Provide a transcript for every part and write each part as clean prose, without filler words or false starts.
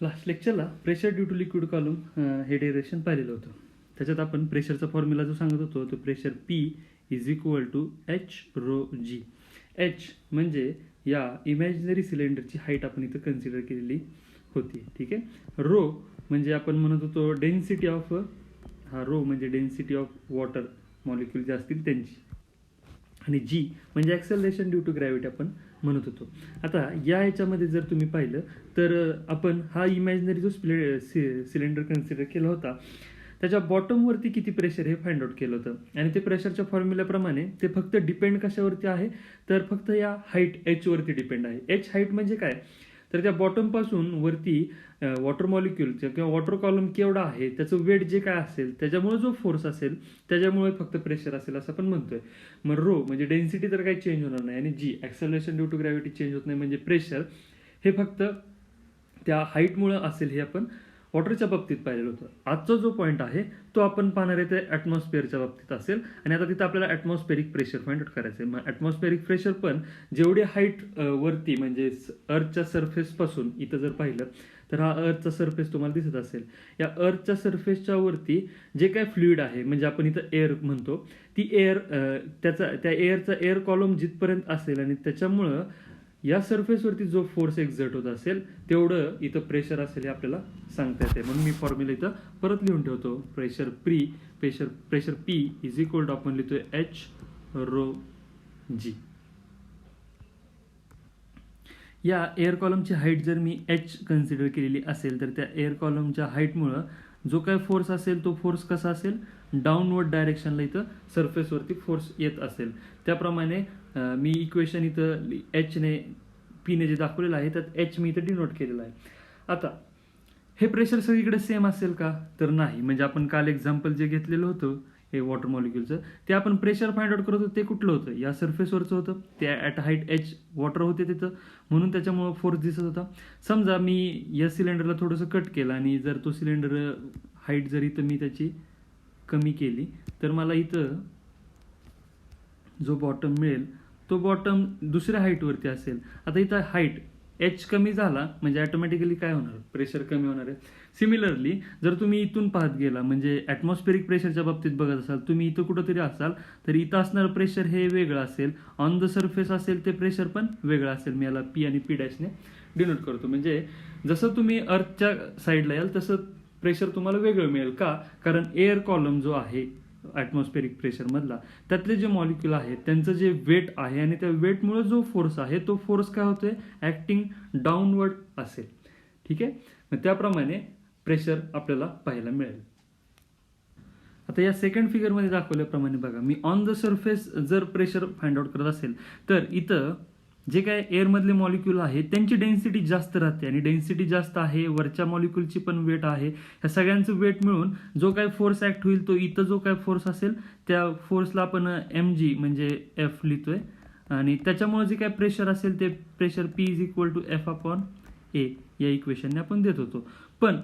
Last लेक्चरला pressure due to liquid column हे derivation पाहिलेलं होतं. त्याच्यात आपण प्रेशरचा फॉर्म्युला जो सांगत होतो तो pressure P is equal to H rho G. H म्हणजे या इमॅजिनरी सिलेंडरची हाईट आपण इथं कन्सिडर केलेली होती. ठीक आहे. रो म्हणजे आपण म्हणत होतो डेन्सिटी ऑफ, हा रो म्हणजे डेन्सिटी ऑफ वॉटर मॉलिक्यूल जे असतील त्यांची, आणि जी म्हणजे ॲक्सेलरेशन ड्यू टू ग्रॅव्हिटी आपण म्हणत होतो. आता या ह्याच्यामध्ये जर तुम्ही पाहिलं तर आपण हा इमॅजिनरी जो सिलेंडर कन्सिडर केला होता त्याच्या बॉटमवरती किती प्रेशर हे फाइंड आउट केलं होतं, आणि ते प्रेशरच्या फॉर्म्युल्याप्रमाणे ते फक्त डिपेंड कशावरती आहे तर फक्त या हाईट एच वरती डिपेंड आहे. एच हाईट म्हणजे काय तर त्या बॉटमपासून वरती वॉटर मॉलिक्यूलचं किंवा वॉटर कॉलम केवढा आहे त्याचं वेट जे काय असेल त्याच्यामुळे जो फोर्स असेल त्याच्यामुळे फक्त प्रेशर असेल असं आपण म्हणतोय. मग रो म्हणजे डेन्सिटी तर काही चेंज होणार नाही, आणि जी acceleration due to gravity change होत नाही, म्हणजे प्रेशर हे फक्त त्या हाईटमुळं असेल हे आपण वॉटरच्या बाबतीत पाहिलेलं होतं. आजचा जो पॉईंट आहे तो आपण पाहणार आहे ते ॲटमॉस्फिअरच्या बाबतीत असेल, आणि आता तिथं आपल्याला ॲटमॉस्फेरिक प्रेशर फाइंड आउट करायचं आहे. मग ॲटमॉस्फेरिक प्रेशर पण जेवढी हाईट वरती म्हणजे अर्थच्या सरफेसपासून इथं जर पाहिलं तर हा अर्थचा सरफेस तुम्हाला दिसत असेल. या अर्थच्या सरफेसच्या वरती जे काय फ्लुइड आहे म्हणजे आपण इथं एअर म्हणतो, ती एअर त्या एअरचा एअर कॉलम जिथपर्यंत असेल आणि त्याच्यामुळं या सरफेसवरती जो फोर्स एक्झर्ट होत असेल तेवढं इथं प्रेशर असेल हे आपल्याला सांगता येते. म्हणून मी फॉर्म्युला इथं परत लिहून ठेवतो. Pressure P is equal to आपण लिहितोय एच रो जी. या एअर कॉलमची हाईट जर मी एच कन्सिडर केलेली असेल तर त्या एअर कॉलमच्या हाईटमुळं जो काय फोर्स असेल तो फोर्स कसा असेल डाऊनवर्ड डायरेक्शनला इथं सरफेसवरती फोर्स येत असेल. त्याप्रमाणे मी इक्वेशन इथं एचने पीने जे दाखवलेलं आहे त्यात एच मी इथं डिनोट केलेलं आहे. आता हे प्रेशर सगळीकडे सेम असेल का तर नाही. म्हणजे आपण काल एक्झाम्पल जे घेतलेलं होतं हे वॉटर मॉलिक्यूलचं ते आपण प्रेशर फाइंड आउट करत होतो ते कुठलं होतं या सरफेसवरचं होतं. ते ॲट हाईट एच वॉटर होते तिथं म्हणून त्याच्यामुळं फोर्स दिसत होता. समजा मी या सिलेंडरला थोडंसं कट केलं आणि जर तो सिलेंडर हाईट जर इथं मी त्याची कमी केली तर मला इथं जो बॉटम मिळेल तो बॉटम दुसऱ्या हाईटवरती असेल. आता इथं हाईट एच कमी झाला म्हणजे ऑटोमॅटिकली काय होणार प्रेशर कमी होणार आहे. सिमिलरली जर तुम्ही इथून पाहत गेला म्हणजे ॲटमॉस्फेरिक प्रेशरच्या बाबतीत बघत असाल तुम्ही इथं कुठंतरी असाल तर इथं असणारं प्रेशर हे वेगळं असेल, ऑन द सरफेस असेल ते प्रेशर पण वेगळं असेल. मी याला P आणि P डॅशने डिनोट करतो. म्हणजे जसं तुम्ही अर्थच्या साईडला याल तसं प्रेशर तुम्हाला वेगळं मिळेल का कारण एअर कॉलम जो आहे ॲटमॉस्फेरिक प्रेशरमधला त्यातले जे मॉलिक्यूल आहेत त्यांचं जे वेट आहे आणि त्या वेटमुळे जो फोर्स आहे तो फोर्स काय होतोय ॲक्टिंग डाऊनवर्ड असेल. ठीक आहे. मग त्याप्रमाणे प्रेशर आपल्याला पाहायला मिळेल. आता या सेकंड फिगरमध्ये दाखवल्याप्रमाणे बघा मी ऑन द सरफेस जर प्रेशर फाइंड आउट करत असेल तर इथं जे काय एअरमधले मॉलिक्यूल आहे त्यांची डेन्सिटी जास्त राहते, आणि डेन्सिटी जास्त आहे वरच्या मॉलिक्यूलची पण वेट आहे. ह्या सगळ्यांचं वेट मिळून जो काय फोर्स ॲक्ट होईल तो इथं जो काय फोर्स असेल त्या फोर्सला आपण mg म्हणजे F लिहितोय, आणि त्याच्यामुळे जे काय प्रेशर असेल ते pressure P is equal to F upon A या इक्वेशनने आपण देत होतो. पण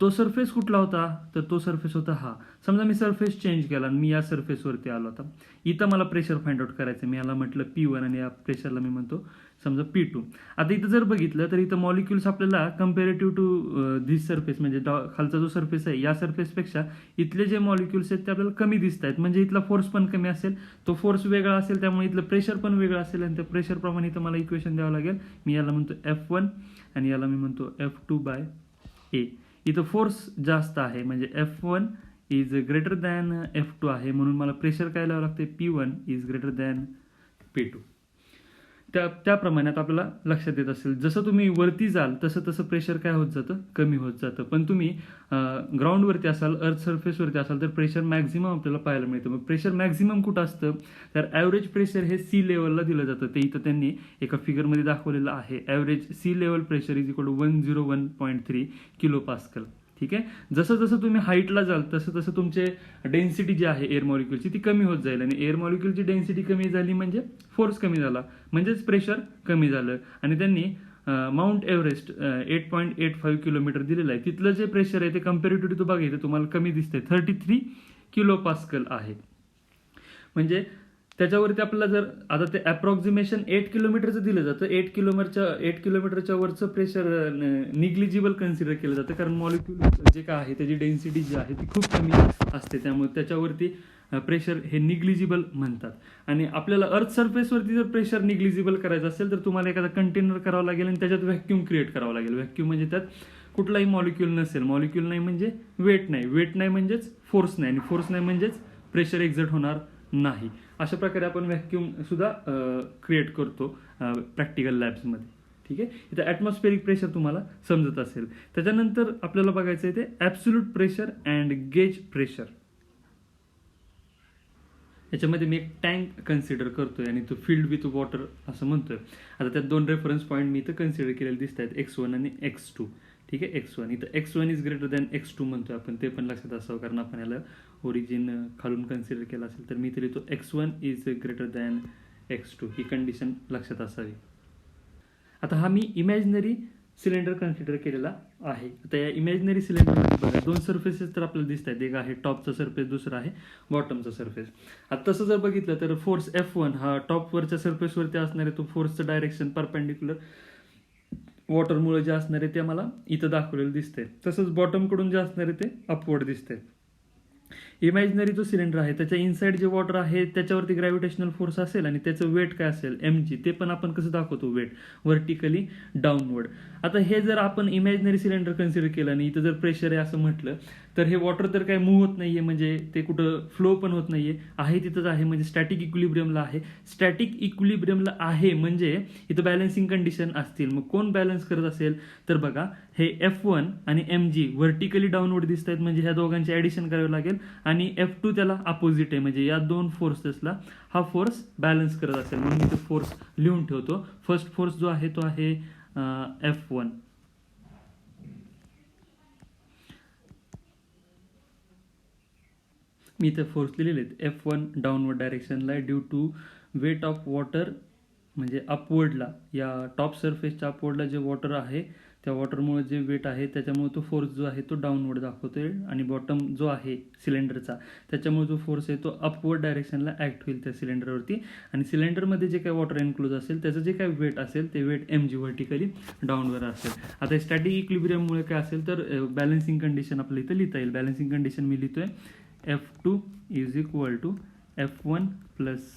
तो सरफेस कुठला होता तर तो सरफेस होता हा. समजा मी सरफेस चेंज केला आणि मी या सरफेसवरती आलो. आता इथं मला प्रेशर फाइंड आउट करायचं, मी याला म्हटलं P1 आणि या प्रेशरला मी म्हणतो समजा P2. आता इथं जर बघितलं तर इथं मॉलिक्युल्स आपल्याला कम्पेरेटिव्ह टू धिस सरफेस म्हणजे खालचा जो सरफेस आहे या सरफेसपेक्षा इथले जे मॉलिक्युल्स आहेत ते आपल्याला कमी दिसत आहेत. म्हणजे इथला फोर्स पण कमी असेल, तो फोर्स वेगळा असेल त्यामुळे इथलं प्रेशर पण वेगळं असेल, आणि त्या प्रेशरप्रमाणे इथं मला इक्वेशन द्यावं लागेल. मी याला म्हणतो F1 आणि याला मी म्हणतो F2/A. इथं फोर्स जास्त आहे म्हणजे F1 is greater than F2 आहे म्हणून मला प्रेशर काय लावावं लागते P1 is greater than P2. त्याप्रमाणे आता आपल्याला लक्षात येत असेल जसं तुम्ही वरती जाल तसं तसं प्रेशर काय होत जातं कमी होत जातं. पण तुम्ही ग्राउंडवरती असाल अर्थ सरफेसवरती असाल तर प्रेशर मॅक्झिमम आपल्याला पाहायला मिळतं. मग प्रेशर मॅक्झिमम कुठं असतं तर ॲव्हरेज प्रेशर हे सी लेवलला दिलं जातं. ते इथं त्यांनी एका फिगरमध्ये दाखवलेलं आहे. Average sea level pressure is equal to 101.3 kilo pascal. ठीक आहे. जसं जसं तुम्ही हाईटला जाल तसं तसं तुमचे डेन्सिटी जी आहे एअर मॉलिक्यूलची ती कमी होत जाईल, आणि एअर मॉलिक्यूलची डेन्सिटी कमी झाली म्हणजे फोर्स कमी झाला म्हणजेच प्रेशर कमी झालं. आणि त्यांनी माउंट एव्हरेस्ट 8.85 किलोमीटर दिलेलं आहे. तिथलं जे प्रेशर आहे ते कम्पॅरेटिव्ह टू बघा इथं तुम्हाला कमी दिसतंय 33 किलो पास्कल आहे. म्हणजे त्याच्यावरती आपल्याला जर आता ते अप्रॉक्सिमेशन 8 किलोमीटरचं दिलं जातं, 8 किलोमीटरच्या वरचं प्रेशर निग्लिजिबल कन्सिडर केलं जातं, कारण मॉलिक्यूल जे काय आहे त्याची डेन्सिटी जी आहे ती खूप कमी असते, त्यामुळे त्याच्यावरती प्रेशर हे निग्लिजिबल म्हणतात. आणि आपल्याला अर्थ सरफेसवरती जर प्रेशर निग्लिजिबल करायचं असेल तर तुम्हाला एखादा कंटेनर करावं लागेल आणि त्याच्यात व्हॅक्यूम क्रिएट करावं लागेल. व्हॅक्यूम म्हणजे त्यात कुठलाही मॉलिक्यूल नसेल, मॉलिक्यूल नाही म्हणजे वेट नाही, वेट नाही म्हणजेच फोर्स नाही, आणि फोर्स नाही म्हणजेच प्रेशर एक्झर्ट होणार नाही. अशा प्रकारे आपण व्हॅक्यूम सुद्धा क्रिएट करतो प्रॅक्टिकल लॅब्समध्ये. ठीक आहे, इथं ॲटमॉस्फेरिक प्रेशर तुम्हाला समजत असेल. त्याच्यानंतर आपल्याला बघायचं आहे ते absolute pressure and gauge pressure. याच्यामध्ये मी एक टँक कन्सिडर करतोय आणि तो फिल्ड विथ वॉटर असं म्हणतोय. आता त्यात 2 रेफरन्स पॉईंट मी इथं कन्सिडर केलेले दिसत आहेत, X1 आणि X2. ठीक आहे, X1 इथं X1 is greater than X2 म्हणतोय आपण, ते पण लक्षात असावं, कारण आपण याला ओरिजिन खालून कन्सिडर केलं असेल तर मी तरी तो X1 is greater than X2 he condition लक्षात असावी. आता हा मी इमॅजिनरी सिलेंडर कन्सिडर केलेला आहे. आता या इमॅजिनरी सिलेंडरमध्ये बघा 2 सर्फेसेस तर आपल्याला दिसत आहेत, एक आहे टॉपचा सर्फेस, दुसरा आहे बॉटमचा सर्फेस. आता तसं जर बघितलं तर फोर्स F1 हा टॉपवरच्या सर्फेसवरती असणारे तो फोर्सचं डायरेक्शन परपेंडिक्युलर वॉटरमुळे जे असणारे ते मला इथं दाखवलेलं दिसतंय. तसंच बॉटमकडून जे असणारे ते अपवर्ड दिसतंय. इमॅजिनरी जो सिलेंडर आहे त्याच्या इनसाइड जे वॉटर आहे त्याच्यावरती ग्रॅव्हिटेशनल फोर्स असेल आणि त्याचं वेट काय असेल mg, ते पण आपण कसं दाखवतो, वेट व्हर्टिकली डाऊनवर्ड. आता हे जर आपण इमॅजिनरी सिलेंडर कन्सिडर केलं आणि इथं जर प्रेशर आहे असं म्हटलं तर हे वॉटर तर काही मूव्ह होत नाहीये, म्हणजे ते कुठं फ्लो पण होत नाहीये, आहे तिथंच आहे, म्हणजे स्टॅटिक इक्विलिब्रियमला आहे. स्टॅटिक इक्विलिब्रियमला आहे म्हणजे इथं बॅलन्सिंग कंडिशन असतील. मग कोण बॅलन्स करत असेल तर बघा हे F1 आणि mg व्हर्टिकली डाऊनवर्ड दिसत आहेत, म्हणजे ह्या दोघांचे ॲडिशन करावे लागेल, आणि F2 त्याला अपोजिट आहे, म्हणजे या 2 फोर्सेसला हा फोर्स बॅलन्स करत असेल, म्हणून मी तो फोर्स लिहून ठेवतो. फर्स्ट फोर्स जो आहे तो आहे F1. मी इथे फोर्स लिहिलेले आहेत. F1 डाऊनवर्ड डायरेक्शनला due to weight of water, म्हणजे अपवर्डला, या टॉप सरफेसच्या अपवर्डला जे वॉटर आहे त्या वॉटरमुळे जे वेट आहे त्याच्यामुळे तो फोर्स जो आहे तो डाऊनवर्ड दाखवतोय, आणि बॉटम जो आहे सिलेंडरचा त्याच्यामुळे जो फोर्स आहे तो अपवर्ड डायरेक्शनला ॲक्ट होईल त्या सिलेंडरवरती, आणि सिलेंडरमध्ये जे काही वॉटर एन्क्लोज असेल त्याचं जे काही वेट असेल ते वेट mg व्हर्टिकली डाऊनवर असेल. आता स्टॅटिक इक्विलिब्रियममुळे काय असेल तर बॅलन्सिंग कंडिशन आपल्याला इथं लिहिता येईल. बॅलन्सिंग कंडिशन मी लिहितोय F2 is equal to F1 plus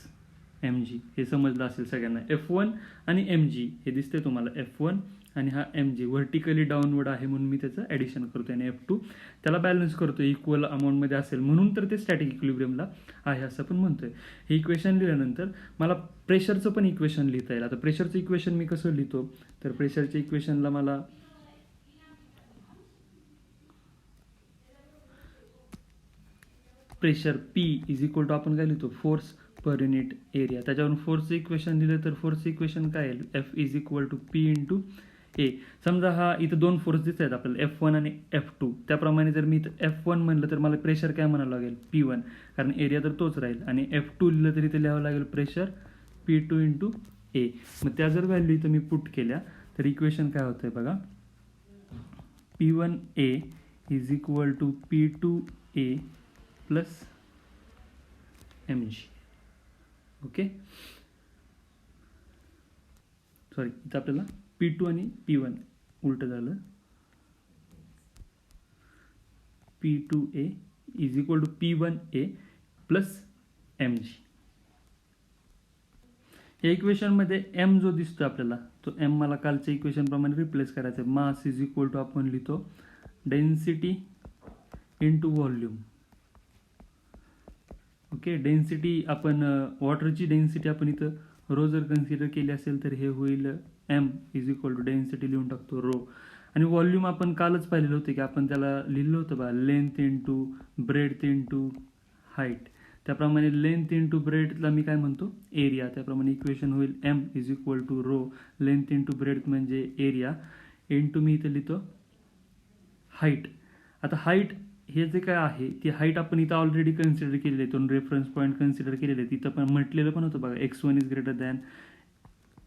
mg. हे समजलं असेल सगळ्यांना. F1 आणि mg हे दिसतंय तुम्हाला, F1 आणि हा mg व्हर्टिकली डाऊनवर्ड आहे म्हणून मी त्याचं ॲडिशन करतोय, आणि F2 त्याला बॅलन्स करतोय, इक्वल अमाऊंटमध्ये असेल म्हणून तर ते स्टॅटिक इक्विलिब्रियमला आहे असं पण म्हणतोय. हे इक्वेशन लिहिल्यानंतर मला प्रेशरचं पण इक्वेशन लिहिता येईल. आता प्रेशरचं इक्वेशन मी कसं लिहितो तर प्रेशरच्या इक्वेशनला मला pressure P is equal to आपण काय लिहितो, फोर्स पर युनिट एरिया. त्याच्यावरून फोर्सचं इक्वेशन दिलं तर फोर्सचं इक्वेशन काय येईल, F is equal to P into A. समजा हा इथं 2 फोर्स दिसत आहेत आपल्याला, F1 आणि F2. त्याप्रमाणे जर मी इथं F1 म्हणलं तर मला प्रेशर काय म्हणावं लागेल, P1, कारण एरिया तर तोच राहील, आणि F2 लिहिलं तरी ते लिहावं लागेल प्रेशर P2 इंटू ए. मग त्या जर व्हॅल्यू इथं मी पुट केल्या तर इक्वेशन काय होतंय बघा, P1A is equal to P2A plus mg. Okay, sorry इथं आपल्याला P2 आणि P1 उलट झालं. P2A is equal to P1A plus mg. या इक्वेशनमध्ये m जो दिसतो आपल्याला तो m मला कालच्या इक्वेशन प्रमाणे रिप्लेस करायचा आहे. मास इज इक्वल टू आपण लिहितो density into volume. Okay, density आपण वॉटरची डेन्सिटी आपण इथं रो जर कन्सिडर केली असेल तर हे होईल m is equal to density लिहून टाकतो रो, आणि व्हॉल्यूम आपण कालच पाहिलेलं होतं की आपण त्याला लिहिलं होतं बा, length into breadth into height. त्याप्रमाणे लेंथ इंटू ब्रेडथला मी काय म्हणतो, एरिया. त्याप्रमाणे इक्वेशन होईल m is equal to rho length into breadth म्हणजे एरिया इंटू मी इथं लिहितो हाईट. आता हाईट हे जे काय आहे ती हाईट आपण इथं ऑलरेडी कन्सिडर केलेली आहे, 2 रेफरन्स पॉईंट कन्सिडर केलेले आहेत. इथं पण म्हटलेलं पण होतं बघा, X1 is greater than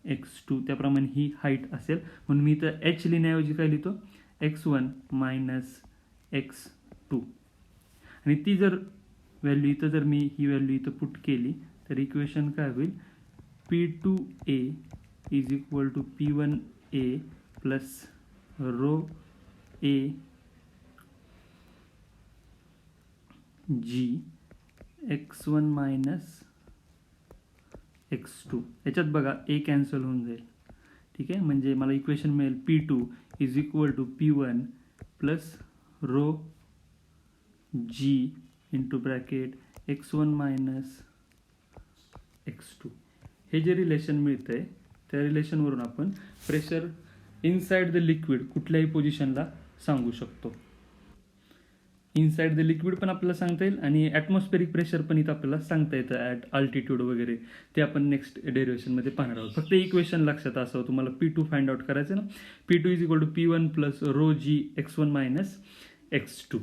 X2. त्याप्रमाणे ही हाईट असेल, म्हणून मी इथं h लिहिण्याऐवजी काय लिहितो, X1 मायनस X2. आणि ती जर व्हॅल्यू इथं जर मी ही व्हॅल्यू इथं पुट केली तर इक्वेशन काय होईल, P2A is equal to P1A plus rho A G x1 minus x2. याच्यात बघा ए कॅन्सल होऊन जाईल, ठीक आहे. म्हणजे मला इक्वेशन मिळेल P2 is equal to P1 plus rho G into bracket x1 minus x2. हे जे रिलेशन मिळतं आहे त्या रिलेशनवरून आपण प्रेशर इनसाइड द लिक्विड कुठल्याही पोझिशनला सांगू शकतो. इनसाइड द लिक्विड पण आपल्याला सांगता येईल आणि ॲटमॉस्फेरिक प्रेशर पण इथं आपल्याला सांगता येतं ॲट अल्टिट्यूड वगैरे. ते आपण नेक्स्ट डेरिवेशनमध्ये पाहणार आहोत. फक्त इक्वेशन लक्षात असावं तुम्हाला, P2 फाइंड आउट करायचं ना. P2 is equal to P1 plus rho G x1 minus x2.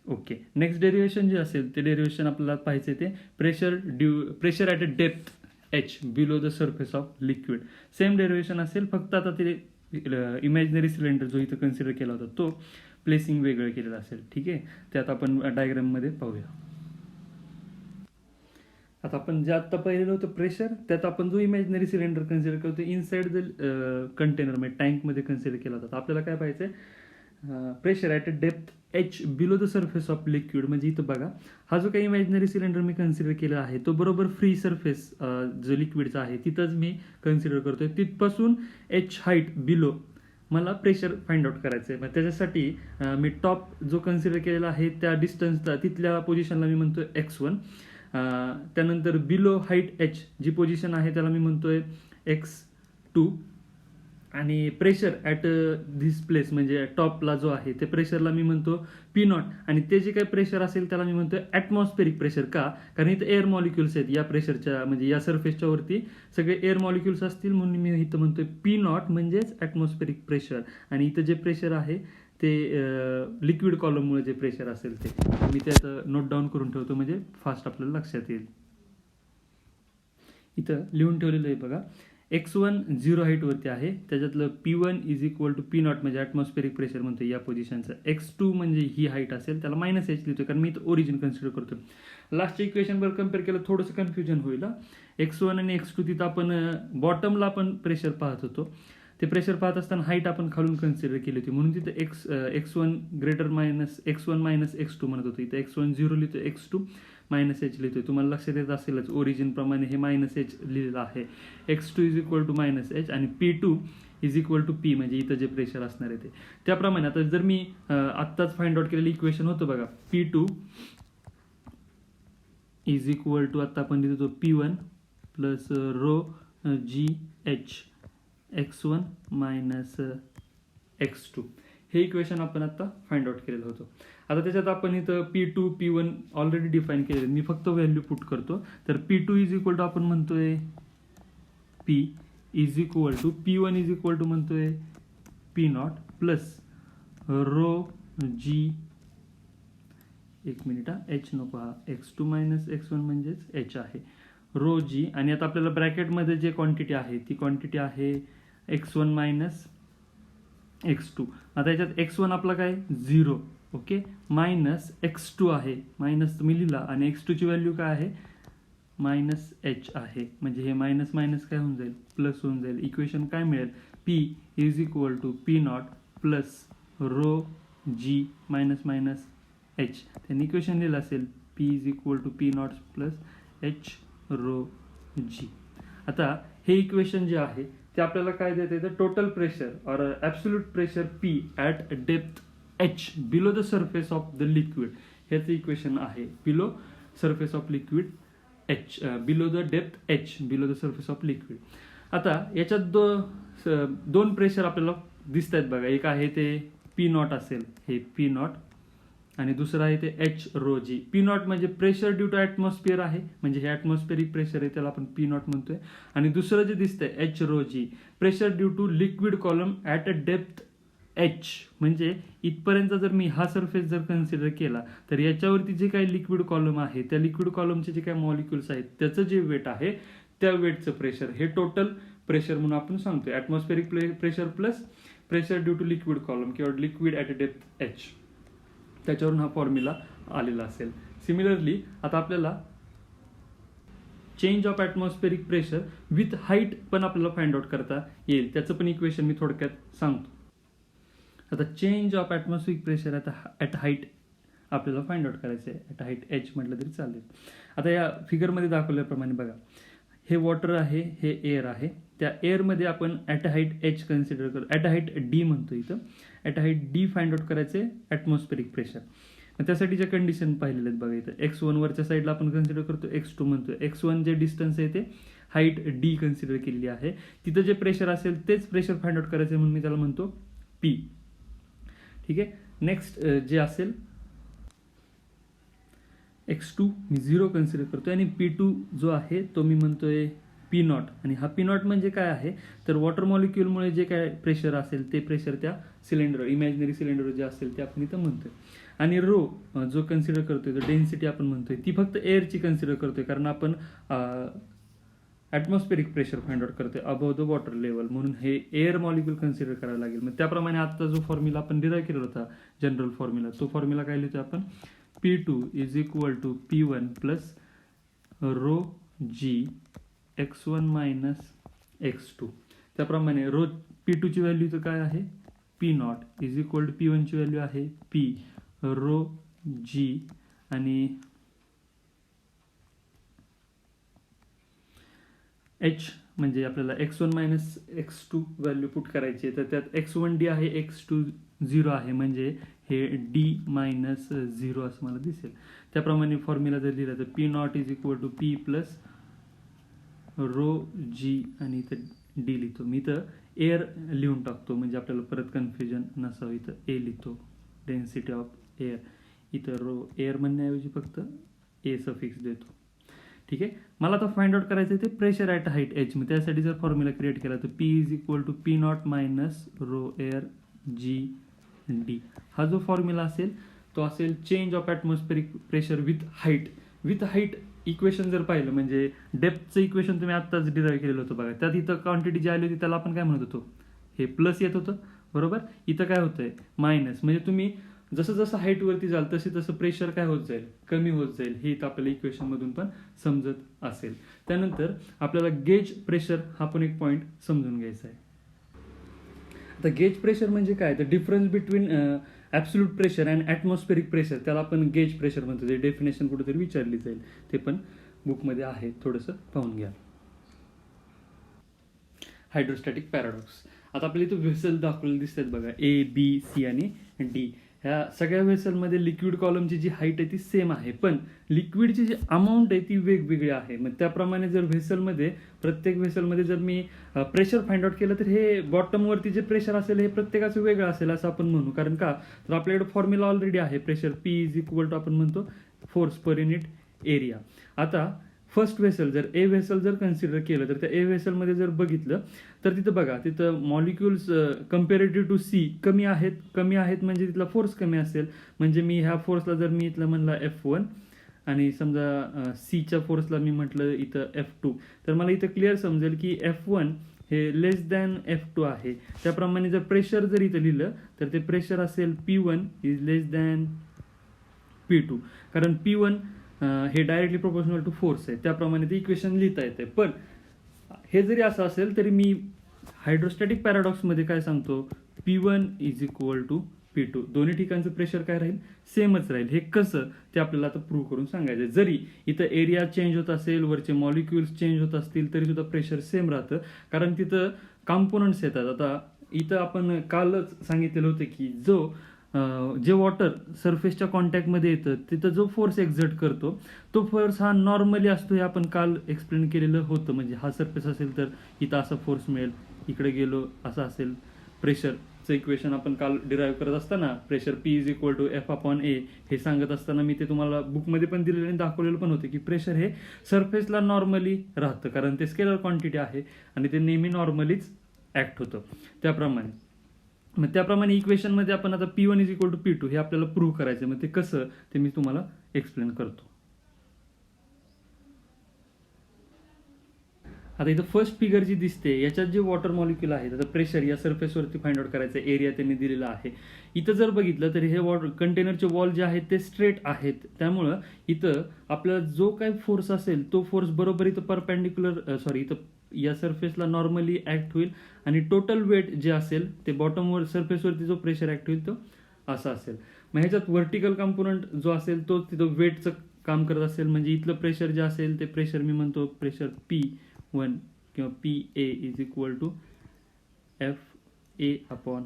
Okay, next derivation जे असेल ते डेरिवेशन आपल्याला पाहायचं ते pressure at a depth h below the surface of liquid. Same derivation असेल, फक्त आता ते इमॅजिनरी सिलेंडर जो इथं कन्सिडर केला होता तो प्लेसिंग वेगळं केलेलं असेल, ठीक आहे. ते आता आपण डायग्राममध्ये पाहूया. आता आपण जे आत्ता पाहिलेलं होतं प्रेशर, त्यात आपण जो इमॅजिनरी सिलेंडर कन्सिडर करतो इनसाइड द कंटेनर म्हणजे टँकमध्ये कन्सिडर केला होता. आपल्याला काय पाहिजे, pressure at a depth h below the surface of liquid. म्हणजे इथं बघा, हा जो काही इमॅजिनरी सिलेंडर मी कन्सिडर केला आहे तो बरोबर फ्री सर्फेस जो लिक्विडचा आहे तिथंच मी कन्सिडर करतोय. तिथपासून h हाईट बिलो मला प्रेशर फाइंड आउट करायचं आहे. मग त्याच्यासाठी मी टॉप जो कन्सिडर केलेला आहे त्या डिस्टन्सला, तिथल्या पोझिशनला मी म्हणतोय x1. त्यानंतर बिलो हाईट h जी पोझिशन आहे त्याला मी म्हणतोय x2. आणि प्रेशर ॲट धिस प्लेस म्हणजे टॉपला जो आहे ते प्रेशरला मी म्हणतो P0. आणि ते जे काही प्रेशर असेल त्याला मी म्हणतोय ॲटमॉस्फेरिक प्रेशर. का? कारण इथं एअर मॉलिक्युल्स आहेत या प्रेशरच्या, म्हणजे या सर्फेसच्या वरती सगळे एअर मॉलिक्युल्स असतील, म्हणून मी इथं म्हणतोय P0 म्हणजेच ॲटमॉस्फेरिक प्रेशर. आणि इथं जे प्रेशर आहे ते लिक्विड कॉलममुळे जे प्रेशर असेल ते मी त्यात नोट डाऊन करून ठेवतो, म्हणजे फास्ट आपल्याला लक्षात येईल. इथं लिहून ठेवलेलं आहे बघा, x1 झिरो हाईटवरती आहे, त्याच्यातलं P1 is equal to P0 म्हणजे ॲटमॉस्फेरिक प्रेशर म्हणतो या पोझिशनचं. x2 म्हणजे ही हाईट असेल, त्याला मायनस h लिहितो कारण मी इथं ओरिजिन कन्सिडर करतो. लास्टच्या इक्वेशनवर कम्पेअर केलं थोडंसं कन्फ्युजन होईल. x1 आणि x2 तिथं आपण बॉटमला आपण प्रेशर पाहत होतो. ते प्रेशर पाहत असताना हाईट आपण खालून कन्सिडर केली होती, म्हणून तिथं x1 greater minus x1 minus x2 म्हणत होतो. इथं x1 झिरो लिहितो, x2 मायनस एच लिहितोय. तुम्हाला लक्षात येत असेलच ओरिजिन प्रमाणे हे मायनस एच लिहिलेलं आहे. x2 is equal to minus H आणि P2 is equal to P म्हणजे इथं जे प्रेशर असणार आहे ते. त्याप्रमाणे आता जर मी आत्ताच फाइंड आउट केलेलं इक्वेशन होतं बघा, P2 इज इक्वल टू आता आपण लिहितो P1 plus rho G H x1 minus x2. हे इक्वेशन आपण आता फाइंड आउट केलेलं होतं. आता त्याच्यात आपण इथं P2 P1 ऑलरेडी डिफाईन केलेलं, मी फक्त व्हॅल्यू पुट करतो. तर P2 इज इक्वल टू आपण म्हणतोय P is equal to P1 is equal to म्हणतोय P0 प्लस रो जी, एक मिनिट h नको, हा x2 मायनस x1 म्हणजेच h आहे, रो जी. आणि आता आपल्याला ब्रॅकेटमध्ये जे क्वांटिटी आहे ती क्वांटिटी आहे x1 मायनस x2. आता याच्यात x1 आपला काय 0, ओके, मायनस x2 आहे, मायनस तुम्ही लिहिला, आणि x2 ची व्हॅल्यू काय आहे मायनस h आहे. म्हणजे हे मायनस मायनस काय होऊन जाईल, प्लस होऊन जाईल. इक्वेशन काय मिळेल, P is equal to P0 plus rho g minus minus h. त्यांनी इक्वेशन लिहिलं असेल P is equal to P0 plus h rho g. आता हे इक्वेशन जे आहे ते आपल्याला काय देते, तर टोटल प्रेशर और absolute pressure P at depth h below the surface of the liquid. ह्याचं इक्वेशन आहे below surface of liquid h below the depth h below the surface of liquid. आता याच्यात दोन प्रेशर आपल्याला दिसत आहेत बघा. एक आहे ते P0 असेल, हे P0, आणि दुसरं आहे ते h रो जी. P0 म्हणजे प्रेशर ड्यू टू ॲटमॉस्फिअर आहे, म्हणजे हे ॲटमॉस्फेरिक प्रेशर आहे, त्याला आपण P0 म्हणतोय. आणि दुसरं जे दिसतंय h rho G, pressure due to liquid column at a depth h. म्हणजे इथपर्यंत जर मी हा सरफेस जर कन्सिडर केला तर याच्यावरती जे काही लिक्विड कॉलम आहे त्या लिक्विड कॉलमचे जे काही मॉलिक्युल्स आहेत त्याचं जे वेट आहे त्या वेटचं प्रेशर हे टोटल प्रेशर म्हणून आपण सांगतोय. Atmospheric pressure plus pressure due to liquid column किंवा liquid at a depth h, त्याच्यावरून हा फॉर्म्युला आलेला असेल. सिमिलरली आता आपल्याला change of atmospheric pressure with height पण आपल्याला फाइंड आउट करता येईल. त्याचं पण इक्वेशन मी थोडक्यात सांगतो. आता change of atmospheric pressure at height आपल्याला फाइंड आउट करायचं आहे. ॲट हाईट एच म्हटलं तरी चालेल. आता या फिगरमध्ये दाखवल्याप्रमाणे बघा, हे वॉटर आहे, हे एअर आहे. त्या एअरमध्ये आपण ॲट हाईट एच कन्सिडर करतो, ॲट हाईट डी म्हणतो इथं. At height D find out करायचे ॲटमॉस्फेरिक प्रेशर. मग त्यासाठीच्या कंडिशन पाहिलेल्या आहेत बघा इथं. x1 वरच्या साईडला आपण कन्सिडर करतो, x2 म्हणतो. x1 जे डिस्टन्स आहे ते हाईट डी कन्सिडर केलेली आहे. तिथं जे प्रेशर असेल तेच प्रेशर फाइंड आउट करायचं म्हणून मी त्याला म्हणतो पी. ठीक आहे. नेक्स्ट जे असेल x2 मी 0 कन्सिडर करतोय आणि P2 जो आहे तो मी म्हणतोय P0. आणि हा P0 म्हणजे काय आहे तर वॉटर मॉलिक्युलमुळे जे काय प्रेशर असेल ते प्रेशर त्या सिलेंडर, इमॅजिनरी सिलेंडर जे असेल ते आपण इथं म्हणतोय. आणि रो जो कन्सिडर करतोय, जो डेन्सिटी आपण म्हणतोय, ती फक्त एअरची कन्सिडर करतोय, कारण आपण ॲटमॉस्फेरिक प्रेशर फाइंड आउट करतोय अबव द वॉटर लेवल, म्हणून हे एअर मॉलिक्युल कन्सिडर करायला लागेल. मग त्याप्रमाणे आता जो फॉर्म्युला आपण डिराईव्ह केला होता जनरल फॉर्म्युला, तो फॉर्म्युला काय लिहितोय आपण, P2 is equal to P1 plus rho G x1 minus x2. त्याप्रमाणे रो P2 ची व्हॅल्यू तर काय आहे, P0 is equal to P1 ची व्हॅल्यू आहे P रो जी, आणि H म्हणजे आपल्याला x1 minus x2 value put करायची आहे. तर त्यात x1 डी आहे, x2 0 आहे, म्हणजे हे डी मायनस 0 असं मला दिसेल. त्याप्रमाणे फॉर्म्युला जर लिहिला तर P0 is equal to P plus rho g, आणि इथं डी लिहितो मी. इथं एअर लिहून टाकतो म्हणजे आपल्याला परत कन्फ्युजन नसावं. इथं ए लिहितो, डेन्सिटी ऑफ एअर. इथं रो एअर म्हणण्याऐवजी फक्त ए सफिक्स देतो. ठीक आहे. मला आता फाइंड आउट करायचं आहे ते प्रेशर ॲट हाईट एच. मग त्यासाठी जर फॉर्म्युला क्रिएट केला तर P is equal to P0 minus rho air G D. हा जो फॉर्म्युला असेल तो असेल change of atmospheric pressure with height. With height equation जर पाहिलं म्हणजे डेप्थचं इक्वेशन तुम्ही आत्ताच डिराईव्ह केलेलं होतं बघा. त्यात इथं क्वांटिटी जी आली होती त्याला आपण काय म्हणत होतो, हे प्लस येत होतं बरोबर. इथं काय होतंय मायनस, म्हणजे तुम्ही जसं जसं हाईट वरती जाल तसे तसं प्रेशर काय होत जाईल, कमी होत जाईल. हे इथं आपल्याला इक्वेशन मधून पण समजत असेल. त्यानंतर आपल्याला गेज प्रेशर हा पण एक पॉईंट समजून घ्यायचा आहे. आता गेज प्रेशर म्हणजे काय, तर difference between absolute pressure and atmospheric pressure, त्याला आपण गेज प्रेशर म्हणतो. ते डेफिनेशन कुठेतरी विचारली जाईल, ते पण बुकमध्ये आहे, थोडंसं पाहून घ्या. Hydrostatic paradox. आता आपल्याला इथं व्हेसल दाखवलेले दिसतात बघा, ए बी सी आणि डी. ह्या सगळ्या व्हेसलमध्ये लिक्विड कॉलमची जी हाईट आहे ती सेम आहे, पण लिक्विडची जी अमाऊंट आहे ती वेगवेगळी आहे. मग त्याप्रमाणे जर व्हेसलमध्ये, प्रत्येक व्हेसलमध्ये जर मी प्रेशर फाइंड आउट केलं तर हे बॉटमवरती जे प्रेशर असेल हे प्रत्येकाचं वेगळं असेल असं आपण म्हणू. कारण का, तर आपल्याकडे फॉर्म्युला ऑलरेडी आहे, pressure P is equal to आपण म्हणतो फोर्स पर युनिट एरिया. आता फर्स्ट व्हेसल जर ए व्हेसल जर कन्सिडर केलं तर त्या ए व्हेसलमध्ये जर बघितलं तर तिथं बघा, तिथं मॉलिक्युल्स कम्पॅरेटिव्ह टू सी कमी आहेत म्हणजे तिथला फोर्स कमी असेल. म्हणजे मी ह्या फोर्सला जर मी इथलं म्हणला F1 आणि समजा सीच्या फोर्सला मी म्हटलं इथं F2, तर मला इथं क्लिअर समजेल की F1 हे लेस दॅन F2 आहे. त्याप्रमाणे जर प्रेशर जर इथं लिहिलं तर ते प्रेशर असेल P1 is less than P2, कारण P1 हे डायरेक्टली प्रोपोर्शनल टू फोर्स आहे. त्याप्रमाणे ते इक्वेशन लिहिता येते. पण हे जरी असं असेल तरी मी हायड्रोस्टॅटिक पॅराडॉक्समध्ये काय सांगतो, P1 is equal to P2. दोन्ही ठिकाणचं प्रेशर काय राहील, सेमच राहील. हे कसं ते आपल्याला आता प्रूव्ह करून सांगायचं. जरी इथं एरिया चेंज होत असेल, वरचे मॉलिक्युल्स चेंज होत असतील तरी सुद्धा प्रेशर सेम राहतं, कारण तिथं कॉम्पोनंट्स येतात. आता इथं आपण कालच सांगितलेलं होतं की जे वॉटर सरफेसच्या कॉन्टॅक्टमध्ये येतं तिथं जो फोर्स एक्झर्ट करतो तो फोर्स हा नॉर्मली असतो, हे आपण काल एक्सप्लेन केलेलं होतं. म्हणजे हा सरफेस असेल तर इथं असा फोर्स मिळेल, इकडे गेलो असं असेल. प्रेशरचं इक्वेशन आपण काल डिराईव्ह करत असताना pressure P is equal to F/A हे सांगत असताना मी ते तुम्हाला बुकमध्ये पण दिलेलं आणि दाखवलेलं पण होतं की प्रेशर हे सरफेसला नॉर्मली राहतं, कारण ते स्केलर क्वांटिटी आहे आणि ते नेहमी नॉर्मलीच ॲक्ट होतं. त्याप्रमाणे इक्वेशनमध्ये आपण आता P1 is equal to P2 हे आपल्याला प्रूव्ह करायचं. मग ते कसं ते मी तुम्हाला एक्सप्लेन करतो. आता इथं फर्स्ट फिगर जी दिसते याच्यात जे वॉटर मॉलिक्यूल आहेत, आता प्रेशर या सरफेसवरती फाइंड आउट करायचं, एरिया त्यांनी दिलेला आहे. इथं जर बघितलं तर हे वॉटर कंटेनरचे वॉल जे आहेत ते स्ट्रेट आहेत, त्यामुळं इथं आपल्याला जो काही फोर्स असेल तो फोर्स बरोबर इथं परपेंडिक्युलर इथं या सरफेसला नॉर्मली ऍक्ट होईल आणि टोटल वेट जे असेल ते बॉटमवर सरफेसवरती जो प्रेशर ऍक्ट होईल तो असा असेल. मग ह्याच्यात व्हर्टिकल कंपोनंट जो असेल तो तिथं वेटचं काम करत असेल, म्हणजे इथलं प्रेशर जे असेल ते प्रेशर मी म्हणतो प्रेशर P1 किंवा PA is equal to FA upon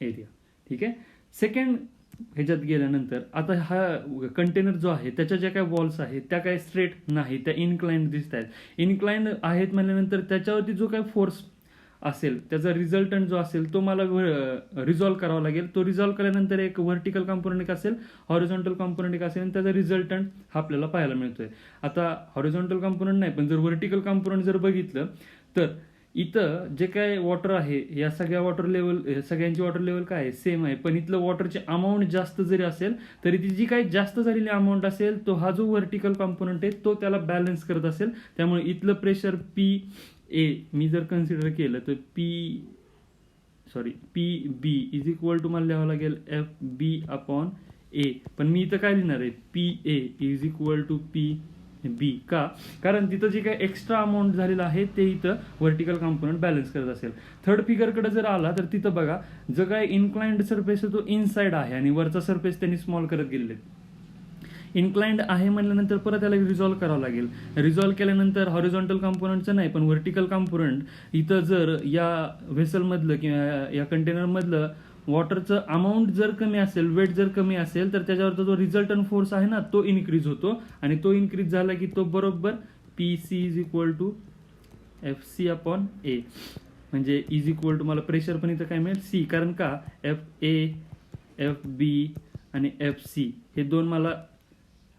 area. ठीक आहे. सेकंड ह्याच्यात गेल्यानंतर आता हा कंटेनर जो आहे त्याच्या ज्या काही वॉल्स आहेत त्या काही स्ट्रेट नाही, त्या इन्क्लाइंड दिसत आहेत. इन्क्लाइंड आहेत म्हणल्यानंतर त्याच्यावरती जो काही फोर्स असेल त्याचा रिझल्टंट जो असेल तो मला रिझॉल्व्ह करावा लागेल. तो रिझॉल्व्ह केल्यानंतर एक व्हर्टिकल कॉम्पोनंट एक असेल, हॉरिझॉन्टल कॉम्पोनंट एक असेल आणि त्याचा रिझल्टंट हा आपल्याला पाहायला मिळतोय. आता हॉरिझॉन्टल कॉम्पोनंट नाही, पण जर व्हर्टिकल कॉम्पोनंट जर बघितलं तर इथं जे काय वॉटर आहे या सगळ्या वॉटर लेवल, सगळ्यांची वॉटर लेवल काय आहे सेम आहे, पण इथलं वॉटरचे अमाऊंट जास्त जरी असेल तरी ती जी काही जास्त झालेली अमाऊंट असेल तो हा जो व्हर्टिकल कॉम्पोनंट आहे तो त्याला बॅलन्स करत असेल. त्यामुळे इथलं प्रेशर PA मी जर कन्सिडर केलं तर PB इज इक्वल टू मला लिहावं लागेल FB अपॉन A, पण मी इथं काय लिहिणार आहे PA is equal to PB. का? कारण तिथं जे काही एक्स्ट्रा अमाऊंट झालेलं आहे ते इथं व्हर्टिकल कॉम्पोनंट बॅलन्स करत असेल. थर्ड फिगरकडे जर आला तर तिथं बघा जो काही इन्क्लाइंड सरफेस आहे तो इनसाइड आहे आणि वरचा सरफेस त्यांनी स्मॉल करत गेलेले. इन्क्लाइंड आहे म्हणल्यानंतर परत त्याला रिझॉल्व्ह करावं लागेल. रिझॉल्व्ह केल्यानंतर हॉरिझॉन्टल कॉम्पोनंटचं नाही पण व्हर्टिकल कॉम्पोनंट इथं जर या व्हेसलमधलं किंवा या कंटेनरमधलं वॉटरचं अमाऊंट जर कमी असेल, वेट जर कमी असेल तर त्याच्यावरचा जो रिझल्टंट फोर्स आहे ना तो इन्क्रीज होतो आणि तो इन्क्रीज झाला की तो बरोबर PC is equal to FC upon A, म्हणजे इज इक्वल टू मला प्रेशर पण इथं काय मिळेल C. कारण का FA FB आणि FC हे दोन मला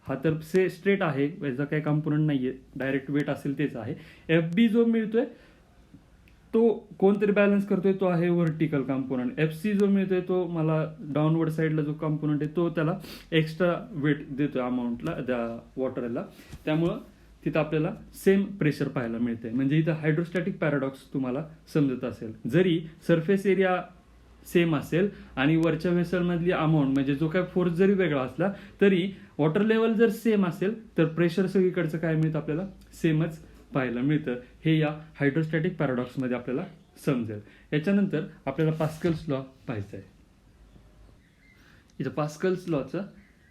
हा तर स्ट्रेट आहे, याचा काही कॉम्पोनंट नाहीये, डायरेक्ट वेट असेल तेच आहे. FB जो मिळतोय तो कोणतरी बॅलन्स करतोय तो आहे व्हर्टिकल कॉम्पोनंट. FC जो मिळतोय तो मला डाऊनवर्ड साईडला जो कॉम्पोनंट आहे तो त्याला एक्स्ट्रा वेट देतोय अमाऊंटला त्या वॉटरला, त्यामुळं तिथं आपल्याला सेम प्रेशर पाहायला मिळतंय. म्हणजे इथं हायड्रोस्टॅटिक पॅराडॉक्स तुम्हाला समजत असेल. जरी सरफेस एरिया सेम असेल आणि वरच्या व्हेसलमधली अमाऊंट म्हणजे जो काय फोर्स जरी वेगळा असला तरी वॉटर लेवल जर सेम असेल तर प्रेशर सगळीकडचं काय मिळतं आपल्याला सेमच पाहायला मिळतं. हे या हायड्रोस्टॅटिक पॅराडॉक्समध्ये आपल्याला समजेल. याच्यानंतर आपल्याला पास्कल्स लॉ पाहायचा आहे. इथं पास्कल्स लॉचं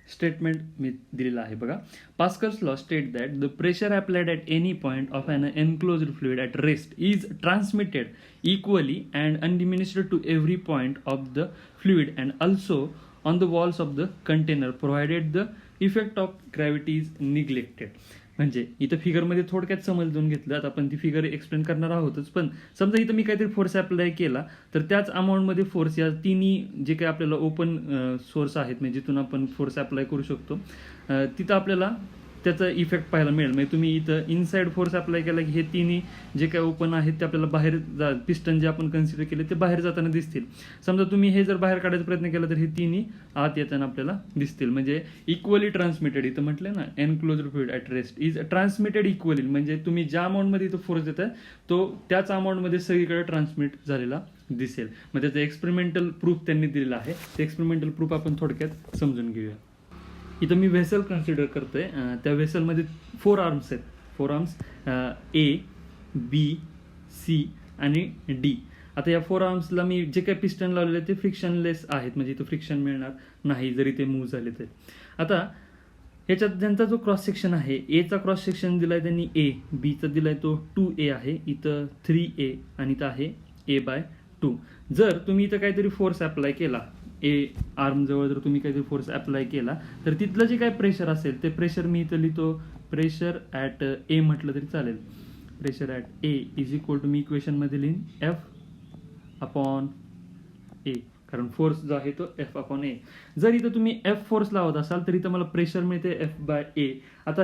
स्टेटमेंट मी दिलेलं आहे बघा. Pascal's law state that the pressure applied at any point of an enclosed fluid at rest is transmitted equally and undiminished to every point of the fluid and also on the walls of the container provided the effect of gravity is neglected. म्हणजे इथं फिगरमध्ये थोडक्यात समजून घेतलं, आता आपण ती figure explain करणार आहोतच. पण समजा इथं मी काहीतरी फोर्स अप्लाय केला तर त्याच अमाऊंटमध्ये फोर्स या तिन्ही जे काही आपल्याला ओपन सोर्स आहेत म्हणजे जिथून आपण फोर्स अप्लाय करू शकतो तिथं आपल्याला त्याचा इफेक्ट पाहायला मिळेल. म्हणजे तुम्ही इथं इनसाइड फोर्स अप्लाय केला की हे तिन्ही जे काही ओपन आहेत ते आपल्याला बाहेर पिस्टन जे आपण कन्सिडर केले ते बाहेर जाताना दिसतील. समजा तुम्ही हे जर बाहेर काढायचा प्रयत्न केला तर हे तिन्ही आत येताना आपल्याला दिसतील. म्हणजे इक्वली ट्रान्समिटेड इथं म्हटलं ना enclosed fluid at rest is transmitted equally, म्हणजे तुम्ही ज्या अमाऊंटमध्ये इथं फोर्स देताय तो त्याच अमाऊंटमध्ये सगळीकडे ट्रान्समिट झालेला दिसेल. मग त्याचं एक्सपेरिमेंटल प्रूफ त्यांनी दिलेला आहे. ते एक्सपेरिमेंटल प्रूफ आपण थोडक्यात समजून घेऊया. इथं मी व्हेसल कन्सिडर करतोय. त्या व्हेसलमध्ये 4 आर्म्स आहेत. 4 आर्म्स A B C आणि D. आता या 4 आर्म्सला मी जे काही पिस्टन लावलेले ते फ्रिक्शनलेस आहेत, म्हणजे इथं फ्रिक्शन मिळणार नाही जरी ते मूव्ह झाले तर. आता ह्याच्यात ज्यांचा जो क्रॉस सेक्शन आहे Aचा क्रॉस सेक्शन दिलाय त्यांनी A, Bचा दिलाय तो 2A आहे, इथं 3A आणि इथं आहे A/2. जर तुम्ही इथं काहीतरी फोर्स अप्लाय केला ए आर्म जवळ जर तुम्ही काहीतरी फोर्स अप्लाय केला तर तिथलं जे काय प्रेशर असेल ते प्रेशर मी इथं लिहितो प्रेशर ॲट ए म्हटलं तरी चालेल. Pressure at A is equal to मी इक्वेशनमध्ये लिहीन F अपॉन ए, कारण फोर्स जो आहे तो F अपॉन ए. जर इथं तुम्ही F फोर्स लावत असाल तर इथं मला प्रेशर मिळते F/A आता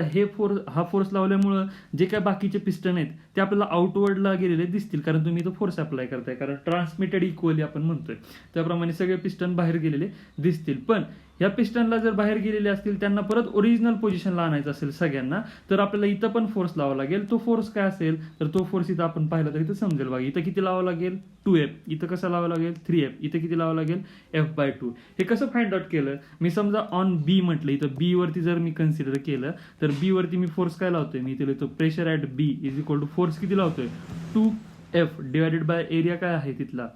हा फोर्स लावल्यामुळं जे काय बाकीचे पिस्टन आहेत ते आपल्याला आउटवर्डला गेलेले दिसतील, कारण तुम्ही इथं फोर्स अप्लाय करताय, कारण ट्रान्समिटेड इक्वली आपण म्हणतोय त्याप्रमाणे सगळे पिस्टन बाहेर गेलेले दिसतील. पण या पिस्टनला जर बाहेर गेलेले असतील त्यांना परत ओरिजिनल पोझिशनला आणायचं असेल सगळ्यांना, तर आपल्याला इथं पण फोर्स लावावा लागेल. तो फोर्स काय असेल तर तो फोर्स इथं आपण पाहिला तर इथं समजेल बघा. इथं किती लावावं लागेल 2F, इथं कसं लावावं लागेल 3F, इथं किती लावावं लागेल F/2. हे कसं फाइंड आउट केलं मी, समजा ऑन बी म्हटलं, इथं बी वरती जर मी कन्सिडर केलं तर बी वरती मी फोर्स काय लावतोय, मी इथे लिहितो pressure at B is equal to force किती लावतोय 2F डिवायडेड बाय एरिया काय आहे तिथला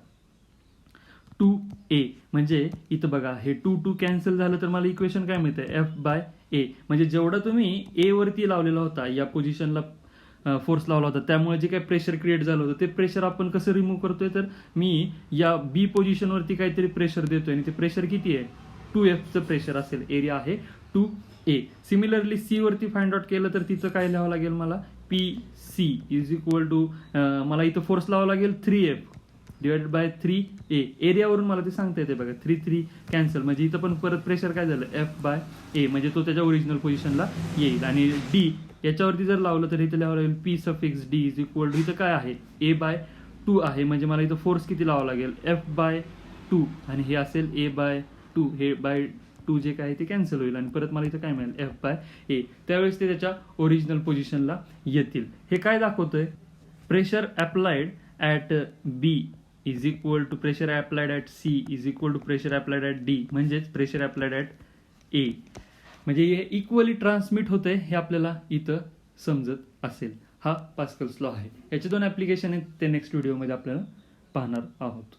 2A. म्हणजे इथं बघा हे 2 कॅन्सल झालं तर मला इक्वेशन काय मिळतंय F/A. म्हणजे जेवढा तुम्ही ए वरती लावलेला होता या पोझिशनला फोर्स लावला होता त्यामुळे जे काही प्रेशर क्रिएट झालं होतं ते प्रेशर आपण कसं रिमूव्ह करतोय, तर मी या बी पोझिशनवरती काहीतरी प्रेशर देतोय आणि ते प्रेशर किती आहे 2F चं प्रेशर असेल, एरिया आहे 2A. सिमिलरली सी वरती फाइंड आउट केलं तर तिथं काय लिहावं लागेल मला PC इज इक्वल टू मला इथं फोर्स लावावं लागेल 3F डिवाइडेड बाय 3A. एरियावरून मला ते सांगता येते बघा 3 कॅन्सल, म्हणजे इथं पण परत प्रेशर काय झालं F/A, म्हणजे तो त्याच्या ओरिजिनल पोझिशनला येईल. आणि D याच्यावरती जर लावलं तर इथे लिहावं लागेल P∩D इज इक्वल टू इथं काय आहे A/2 आहे, म्हणजे मला इथं फोर्स किती लावावं लागेल F/2 आणि हे असेल A/2. हे बाय 2 जे काय ते कॅन्सल होईल आणि परत मला इथं काय मिळेल F/A. त्यावेळेस ते त्याच्या ओरिजिनल पोझिशनला येतील. हे काय दाखवतोय, pressure applied at B is equal to pressure applied at C is equal to pressure applied at D, म्हणजेच प्रेशर अप्लाइड ऍट A. म्हणजे हे इक्वली ट्रान्समिट होतंय हे आपल्याला इथं समजत असेल. हा पास्कल्स लॉ आहे. याचे 2 ऍप्लिकेशन आहेत, ते नेक्स्ट व्हिडिओमध्ये आपल्याला पाहणार आहोत.